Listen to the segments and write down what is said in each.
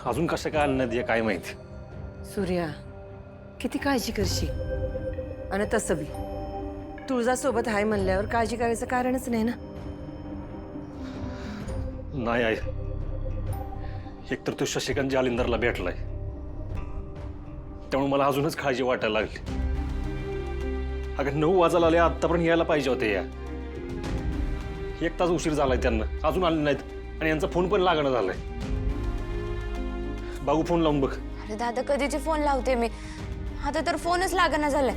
अजून कसं काय आलं नाही काय माहिती. सूर्या, किती काळजी करशील. आणि तसं बी तुळजासोबत हाय म्हणल्यावर काळजी करायचं कारणच नाही ना. नाही आहे. एकतर तो शशिकांत जालिंदरला भेटलाय, त्यामुळे मला अजूनच काळजी वाटायला लागली. अगं 9 वाजायला आले, आतापर्यंत यायला पाहिजे होते. या 1 तास उशीर झालाय त्यांना, अजून आले नाहीत. आणि यांचा फोन पण लागणं झालाय. बागू फोन लावून बघ. अरे दादा, कधीचे फोन लावते मी, आता तर फोनच लागना झालाय.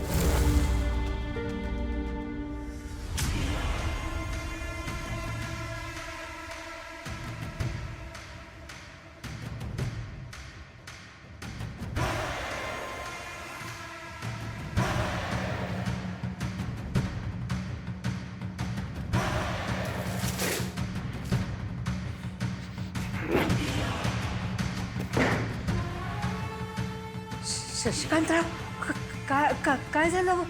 शशिकांतराव, काय झालं?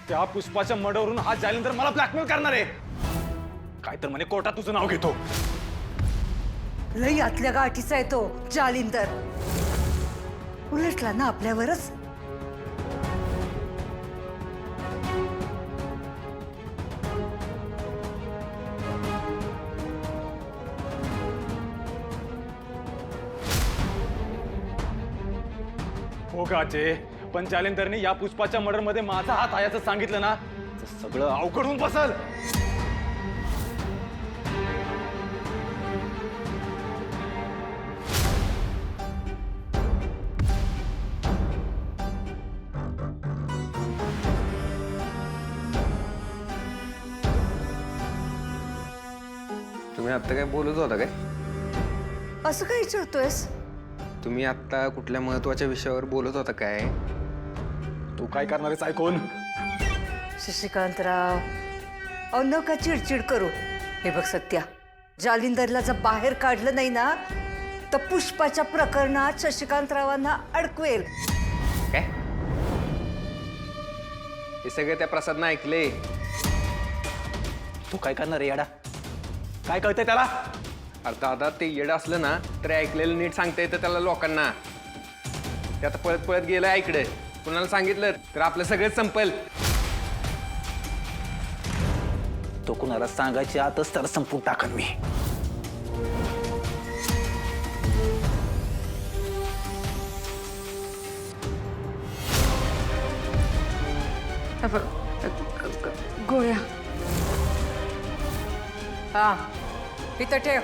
त्या पुष्पाच्या मर्डरवरून हा जालिंदर मला ब्लॅकमेल करणार आहे. काय तर म्हणे कोर्टात तुझं नाव घेतो. लई आतल्या गाठीचा आहे तो जालिंदर. उलटला ना आपल्यावरच. हो का अजय, पण जालिंदरने या पुष्पाच्या मर्डर मध्ये माझा हात आहे असं सांगितलं ना, तर सगळं अवघड होऊन बसल. तुम्ही आता काय बोलत होता काय? असं काय विचारतोयस? तुम्ही आता कुठल्या महत्वाच्या विषयावर बोलत होता काय? तू काय करणार आहेस ऐकून? शशिकांतराव, अहो नका चिडचिड करू. हे बघ सत्या, जालिंदरला जर बाहेर काढलं नाही ना, तर पुष्पाच्या प्रकरणात शशिकांतरावांना अडकवेल. काय? हे सगळे त्या प्रसादनं ऐकले. तू काय करणार आहे याडा? काय कळतंय त्याला? अरे दादा, ते येडं असलं ना तर ऐकलेलं नीट सांगता येतं त्याला लोकांना. ते आता पळत पळत गेलं इकडे, कुणाला सांगितलं तर आपलं सगळंच संपल. तो कुणाला सांगायच्या आतच त्याला संपून टाकन मी. गोळ्या. हा, इथं ठेव.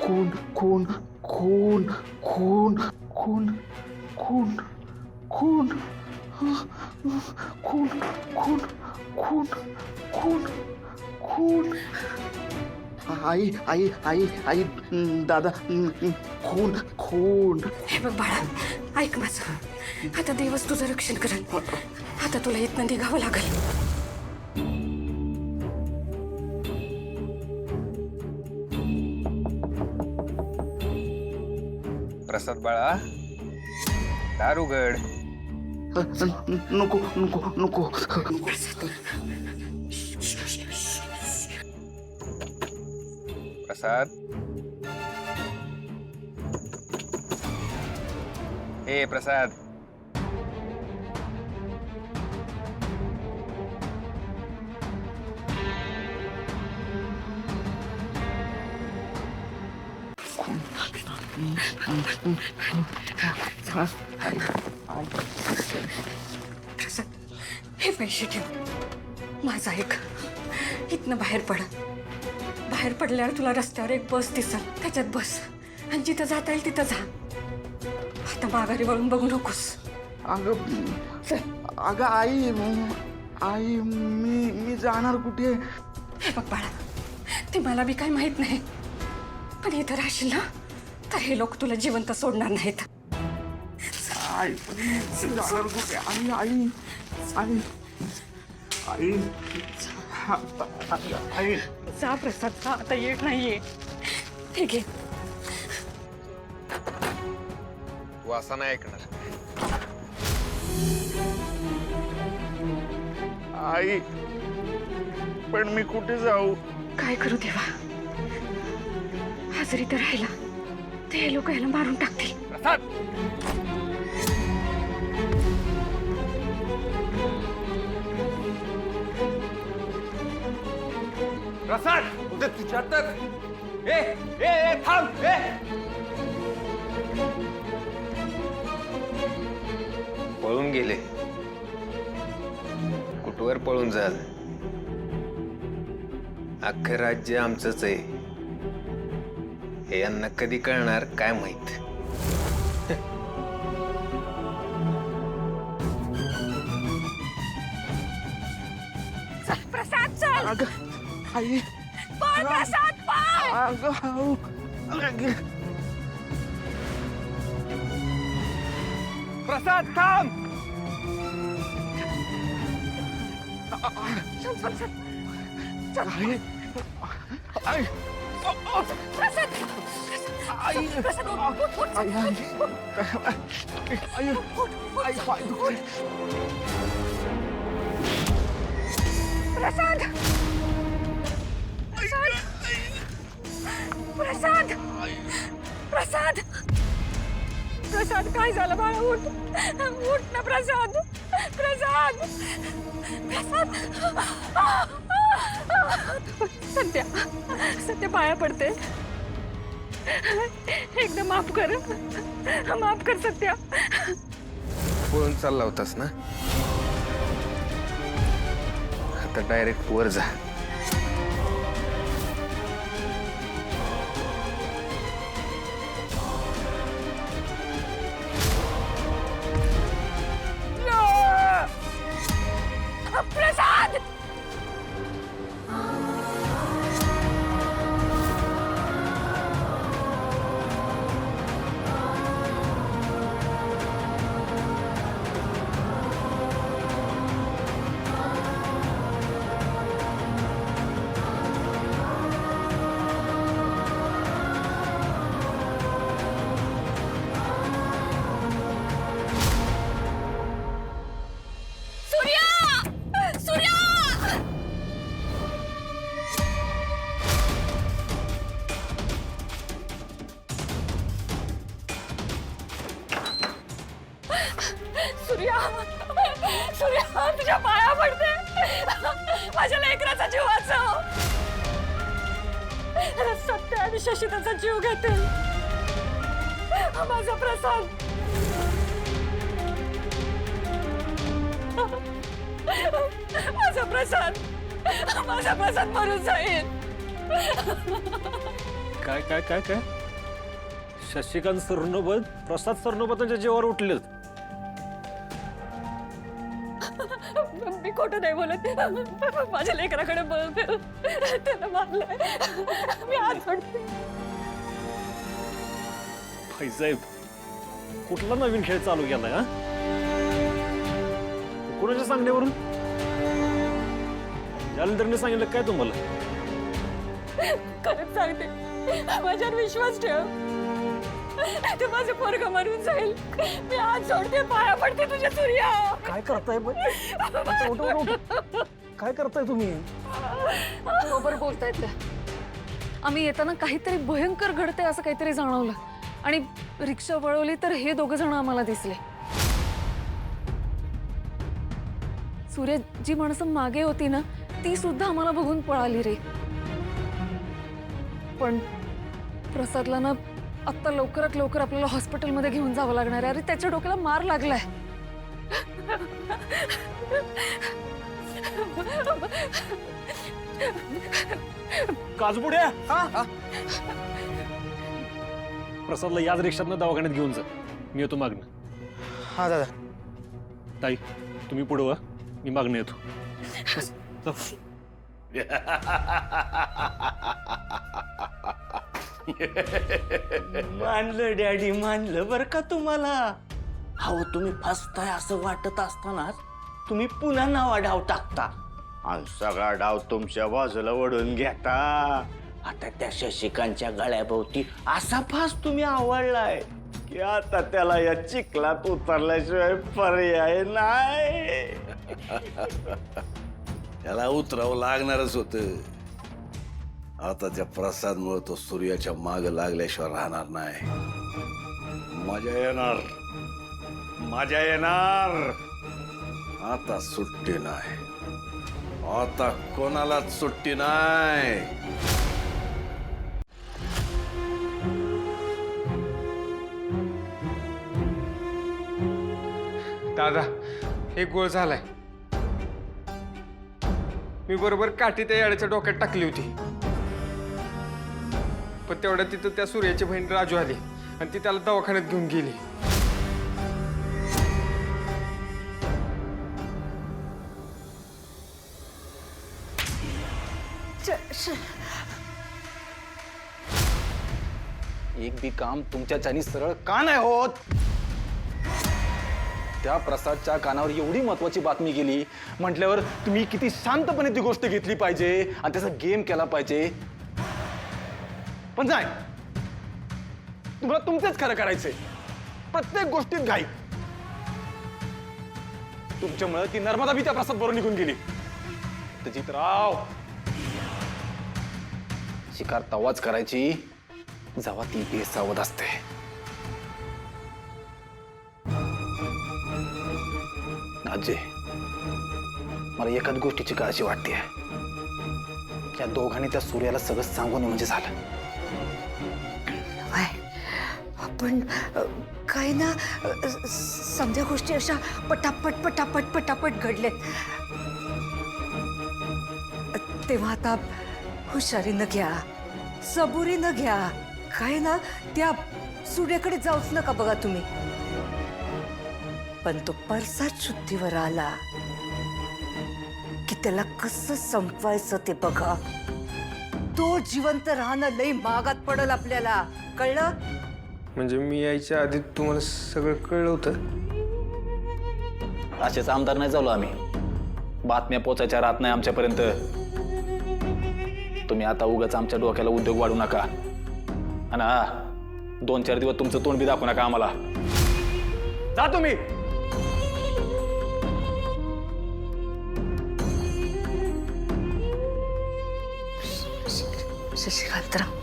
खून खून खून खून खून खून खून खून खून खून खून खून. आई आई आई आई दादा, खून खून. हे बघ बाळा, ऐक माझं. आता देवच तुझं रक्षण करेल. आता तुला इथनं निघावं लागेल. प्रसाद बाळा, दार उघड. नको नको नको. प्रसाद, ए प्रसाद. प्रसाद, हे पैसे ठेव. माझा ऐक, इथनं बाहेर पड. बाहेर पडल्यावर तुला रस्त्यावर एक बस दिसल, त्याच्यात बस. आणि जिथं जाता येईल तिथं जा. आता माघारी वळून बघू नकोस. अगं आई, आई मी जाणार कुठे? हे बघ बाळा, ते मला बी काय माहित नाही, पण इथं राहशील ना तर हे लोक तुला जिवंत सोडणार नाहीत. आई जाणार कुठे? आई आई आई आई आई. जा प्रसाद, जा. आता येत नाहीये. ठीक आहे. तू असा नाही ऐकणार. आई पण मी कुठे जाऊ? काय करू देवा, हजरी तर राहिला ते हे लोक ह्याला मारून टाकतील. प्रसाद उद्या तुझ्या तर ए ए ए थांब ए. पळून गेले. कुठवर पळून जाल? अख्खं राज्य आमचंच आहे हे यांना कधी कळणार काय माहित. प्रसाद चल. अगं आई पळ प्रसाद पळ. अगं अगं प्रसाद थांब. चल चल चल चल. आई आई प्रसाद आई प्रसाद उठ, उठ, उठ. आई आई आई पाय दुखतोय. प्रसाद प्रसाद प्रसाद प्रसाद काय झालं बाळा? उठ उठ ना प्रसाद प्रसाद प्रसाद. सत्या सत्या पाया पडते, एकदा माफ कर सत्या. पळून चालला होतास ना, आता डायरेक्ट वर जा. प्रसाद सूर्या सूर्या तुझ्या पाया पडते, माझ्या लेकराचा जीव वाचव. सत्य आणि शशी त्याचा जीव घेते. माझा प्रसाद माझा प्रसाद मरून जाईल. काय काय काय काय शशिकांत सरनोबत प्रसाद सरनोबतांच्या जीवावर उठलेत. मी खोटं नाही बोलत. माझ्या लेकराकडे बघ, त्याला मारलंय. मी हात सोडते. भाईसाहेब कुठला नवीन खेळ चालू केलाय हा? कोणाच्या सांगण्यावरून? जालिंदरने सांगितलं काय तुम्हाला? खरंच सांगते, माझ्यावर विश्वास ठेव. ते माझं पोरगं मरून जाईल. मी हात सोडते, पाया पडते तुझ्या. सूर्या काय करताय काय करताय तुम्ही? बरोबर बोलतायत त्या. आम्ही येताना काहीतरी भयंकर घडते असं काहीतरी जाणवलं आणि रिक्षा वळवली तर हे दोघं जण आम्हाला दिसले. सूर्य जी माणसं मागे होती ना ती सुद्धा आम्हाला बघून पळाली रे. पण प्रसादला ना आता लवकरात लवकर आपल्याला हॉस्पिटलमध्ये घेऊन जावं लागणार आहे. अरे त्याच्या डोक्याला मार लागलाय. काजबुड्या प्रसादला याच रिक्षातनं दवाखान्यात घेऊन जा. मी येतो मागणं. हा दादा. ताई तुम्ही पुढे वा, मी मागणं येतो. मानलं डॅडी, मानलं बर का तुम्हाला. अहो तुम्ही फसताय असं वाटत असतानाच तुम्ही पुन्हा नावा डाव टाकता आणि सगळा डाव तुमच्या बाजूला वळून घेता. आता त्या शशिकांतच्या गळ्याभोवती असा फास तुम्ही आवडलाय की आता त्याला या चिखलात उतरल्याशिवाय पर्याय नाही. त्याला उतरावं लागणारच होतं. आता त्या प्रसादमुळे तो सूर्याच्या माग लागल्याशिवाय राहणार नाही. मजा येणार, मजा येणार. आता सुट्टी नाही, आता कोणालाच सुट्टी नाही. दादा एक गोळ झालाय. मी बरोबर काठी त्या येड्याच्या डोक्यात टाकली होती, पण तेवढ्या तिथं त्या सूर्याची बहीण राजू आली आणि ती त्याला दवाखान्यात घेऊन गेली. एक बी काम तुमच्या चानी सरळ का नाही होत? त्या प्रसादच्या कानावर एवढी महत्वाची बातमी गेली म्हटल्यावर तुम्ही किती शांतपणे ती गोष्ट घेतली पाहिजे आणि त्याचा गेम केला पाहिजे. पण नाही, तुम्हाला तुमचंच खरं करायचंय. प्रत्येक गोष्टीत घाई. तुमच्यामुळे ती नर्मदा बी त्या प्रसाद बरोबर निघून गेली. अजितराव, शिकार तवाच करायची जेव्हा ती बेसावध असते. अजय, मला एकाच गोष्टीची काळजी वाटते. या दोघांनी त्या सूर्याला सगळं सांगून म्हणजे झालं. पण काय ना समजा गोष्टी अशा पटापट पटापट पटापट घडलेत. तेव्हा आता हुशारीनं घ्या, सबुरीनं घ्या. काय ना त्या सूर्याकडे जाऊच नका बघा तुम्ही. पण तो परसात शुद्धीवर आला की त्याला कसं संपवायचं ते बघा. तो जिवंत राहणं लई महागात पडल आपल्याला, कळलं? म्हणजे मी यायच्या आधी तुम्हाला सगळं कळलं होतं? असेच आमदार नाही झालो आम्ही. बातम्या पोचायच्या राहत नाही आमच्यापर्यंत. तुम्ही आता उगाच आमच्या डोक्याला उद्योग वाढू नका. आणि हा, 2-4 दिवस तुमचं तोंड बी दाखवू नका आम्हाला. जा तुम्ही. शशिकांतराव,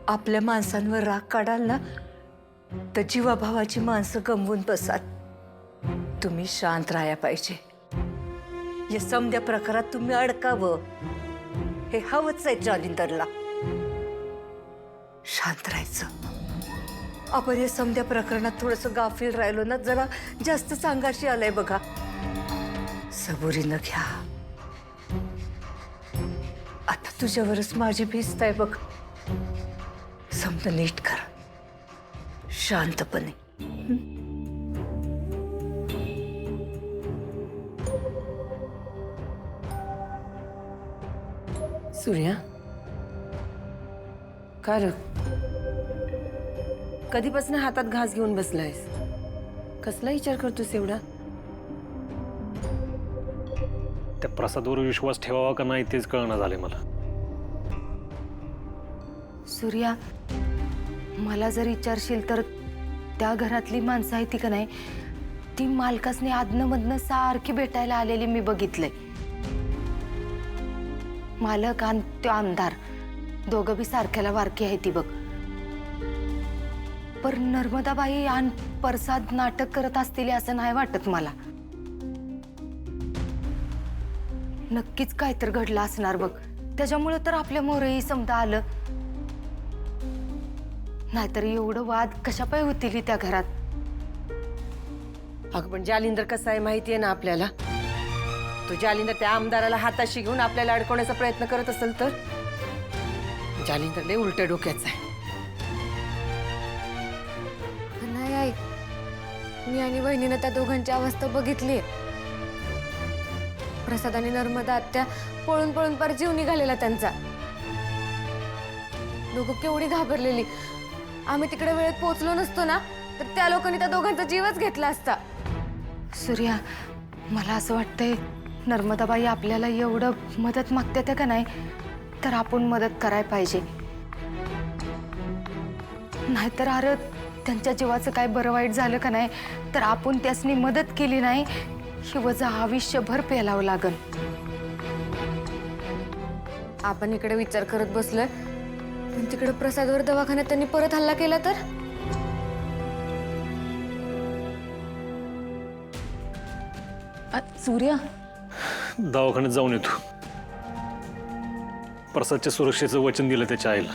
आपल्या माणसांवर राग काढाल ना तर जीवाभावाची माणसं गमवून बसाल. तुम्ही शांत राहायला पाहिजे. या समध्या प्रकारात तुम्ही अडकावं हे हवंच आहे जालिंदरला. शांत राहायचं. आपण या समध्या प्रकरणात थोडंसं गाफील राहिलो ना, जरा जास्त सांगाशी आलंय बघा. सबुरीनं घ्या. आता तुझ्यावरच माझी भीस्त आहे बघ. समजा नीट कर, शांतपणे. सूर्या, का रे? कधीपासून हातात घास घेऊन बसलायस? कसला विचार करतोस एवढा? त्या प्रसादवर विश्वास ठेवावा का नाही तेच कळणं झाले मला. सूर्या, मला जर विचारशील तर त्या घरातली माणसं आहे ती का नाही, ती मालकासने आदनमधनं सारखी भेटायला आलेली मी बघितलंय. मालक आणि तो आमदार दोघं बी सारख्याला वारकी आहे ती बघ. पर नर्मदाबाई आणि प्रसाद नाटक करत असतील असं नाही वाटत मला. नक्कीच काय तर घडलं असणार बघ. त्याच्यामुळे तर आपल्या मोरही समजा आलं. नाहीतर एवढं वाद कशा पाय होतील त्या घरात. अगं पण जालिंदर कसा आहे माहितीये ना आपल्याला. तो जालिंदर त्या आमदाराला हाताशी घेऊन आपल्याला अडकवण्याचा प्रयत्न करत असेल तर जालिंदर लय उलट्या डोक्याचा आहे. नाही आई, मी आणि वहिनीनं त्या दोघांची अवस्था बघितली. प्रसाद आणि नर्मदा आत्या पळून पळून पार जीव निघालेला त्यांचा. दोघं केवढी घाबरलेली. आम्ही तिकडे वेळेत पोहोचलो नसतो ना तर त्या लोकांनी त्या दोघांचा जीवच घेतला असता. सूर्या, मला असं वाटतंय नर्मदाबाई आपल्याला एवढं मदत मागते का नाही, तर आपण मदत करायला पाहिजे. नाहीतर अरे त्यांच्या जीवाचं काय बरं वाईट झालं का नाही तर आपण त्यासनी मदत केली नाही ही वजा आयुष्यभर पेलावं लागल. आपण इकडे विचार करत बसलोय पण तिकडे प्रसादवर दवाखान्यात त्यांनी परत हल्ला केला तर सूर्या, दवाखान्यात जाऊन येतो. प्रसादच्या सुरक्षेचं वचन दिलं त्याच्या आईला.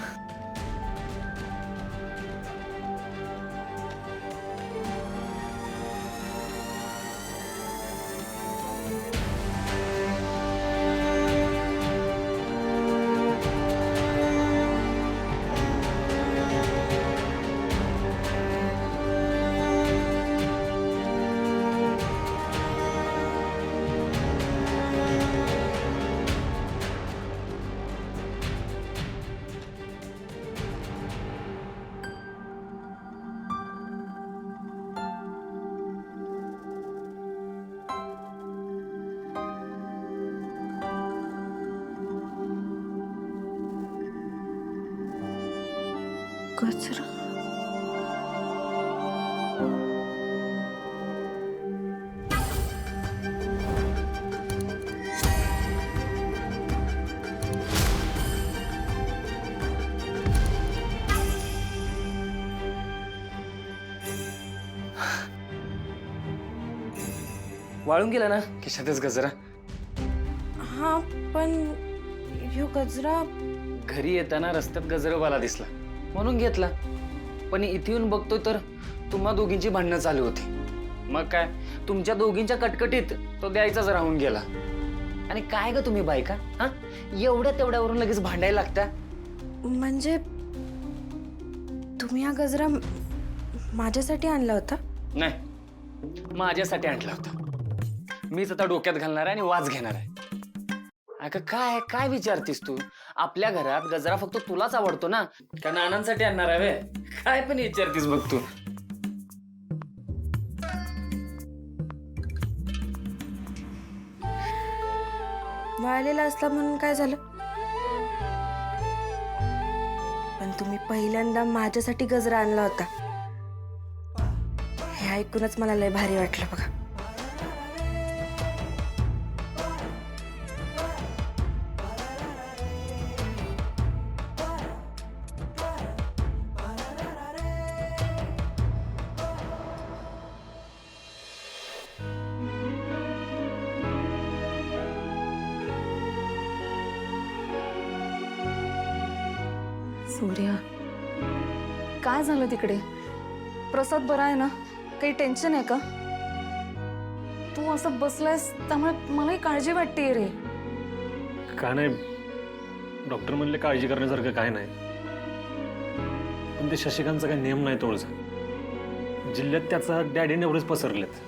गजरा वाळून गेला ना खिशातच गजरा. हा पण ह्यो गजरा घरी येताना रस्त्यात गजरावाला दिसला म्हणून घेतला. पण इथे येऊन बघतोय तर तुम्हा दोघींची भांडणं चालू होती. मग काय तुमच्या दोघींच्या कटकटीत तो द्यायचाच राहून गेला. आणि काय ग तुम्ही बायका हा एवढ्या तेवढ्यावरून लगेच भांडायला लागता. म्हणजे तुम्ही हा गजरा माझ्यासाठी आणला होता? नाही माझ्यासाठी आणला होता. मीच आता डोक्यात घालणार आहे आणि वाज घेणार आहे. अगं काय काय विचारतीस तू. आपल्या घरात गजरा फक्त तुलाच आवडतो ना का नानांसाठी आणणार आहे वे? काय पण विचारतीस बघ तू. वाळलेला असला म्हणून काय झालं पण तुम्ही पहिल्यांदा माझ्यासाठी गजरा आणला होता हे ऐकूनच मला लय भारी वाटलं बघा. सूर्या, काय झालं तिकडे? प्रसाद बरा आहे ना? काही टेन्शन आहे का? तू असं बसलायस त्यामुळे मलाही काळजी वाटते रे. काय नाही, डॉक्टर म्हणले काळजी करण्यासारखं काय नाही. पण ते शशिकांतचा काही नियम नाही तोडचा. जिल्ह्यात त्याचा डॅडीने एवढेच पसरलेत.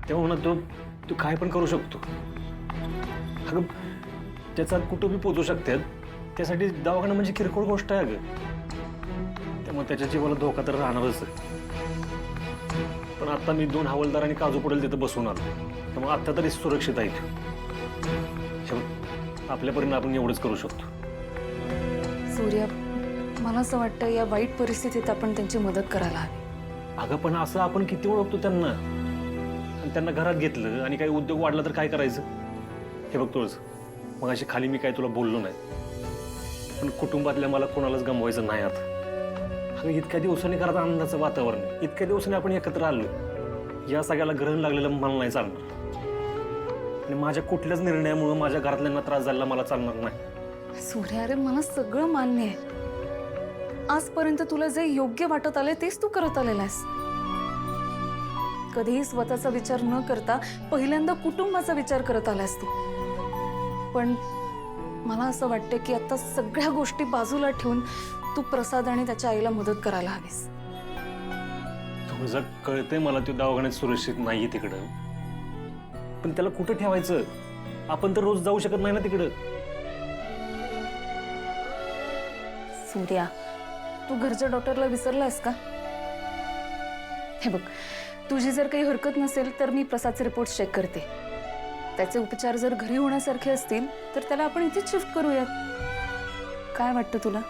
तेव्हा म्हणत तू काय पण करू शकतो. अगं त्याचा कुठं बी पोचू शकतात. त्यासाठी दवाखाना म्हणजे किरकोळ गोष्ट आहे अगं. त्यामुळे त्याच्या जीवाला धोका तर राहणारच आहे. पण आता मी 2 हवालदार आणि काजू पडेल तिथं बसून आलो. त्यामुळे आता तरी सुरक्षित आहे. आपल्यापर्यंत आपण एवढंच करू शकतो. सूर्या, मला असं वाटतं या वाईट परिस्थितीत आपण त्यांची मदत करायला हवी. अगं पण असं आपण किती ओळखतो त्यांना. आणि त्यांना घरात घेतलं आणि काही उद्योग वाढला तर काय करायचं. हे बघ तुळस, मग अशी खाली मी काय तुला बोललो नाही. पण कुटुंबातल्या मला कोणालाच गमवायचं नाही आता. अगं इतक्या दिवसांनी घरात आनंदाचं वातावरण आहे. इतक्या दिवसांनी आपण एकत्र आलो. या सगळ्याला ग्रहण लागलेलं मला नाही चालणार. आणि माझ्या कुठल्याच निर्णयामुळे माझ्या घरातल्यांना त्रास झाला मला चालणार नाही. सूर्या, अरे मला सगळं मान्य आहे. आजपर्यंत तुला जे योग्य वाटत आले तेच तू करत आलेला आहेस. कधीही स्वतःचा विचार न करता पहिल्यांदा कुटुंबाचा विचार करत आलास तू. पण मला असं वाटतं की आता सगळ्या गोष्टी बाजूला ठेवून तू प्रसाद आणि त्याच्या आईला मदत करायला हवीस. तुझं कळतंय मला तो दवाखान्यात सुरक्षित नाहीये तिकडं. पण त्याला कुठं ठेवायचं. आपण तर रोज जाऊ शकत नाही ना तिकडं. सूर्या, तू घरच्या डॉक्टरला विसरलायस का? हे बघ, तुझी जर काही हरकत नसेल तर मी प्रसादचे रिपोर्ट चेक करते. त्याचे उपचार जर घरी होण्यासारखे असतील तर त्याला आपण इथेच शिफ्ट करूयात. काय वाटतं तुला?